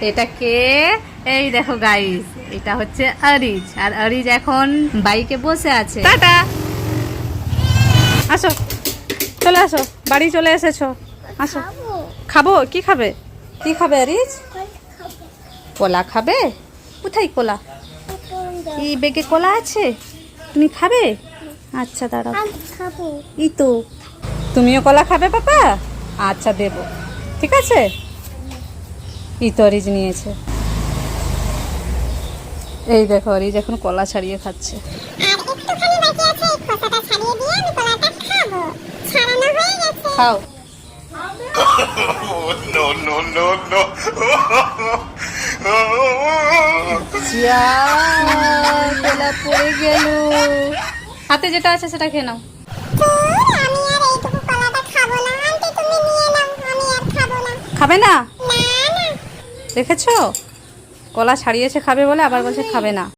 এটা কে? এই দেখো গাইস, এটা হচ্ছে আরিজ। আর আরিজ এখন বাইকে বসে আছে। টাটা, আসো, চলে আসো, বাড়ি চলে এসেছো, আসো। খাবো? কি খাবে? কি খাবে আরিজ? কলা খাবে? কোথায় কলা? এই বেগে কলা আছে, তুমি খাবে? আচ্ছা দাঁড়াও, এই তো। তুমিও কলা খাবে পাপা? আচ্ছা দেব, ঠিক আছে। এই তো অরিজ নিয়েছে। এই দেখো অরিজ এখন কলা ছাড়িয়ে খাচ্ছে। খাও। যা, কলা পড়ে গেল। হাতে যেটা আছে সেটা খেয়ে নাও। খাবে না? দেখেছো, কলা ছাড়িয়েছে খাবে বলে আবার বলছে খাবে না।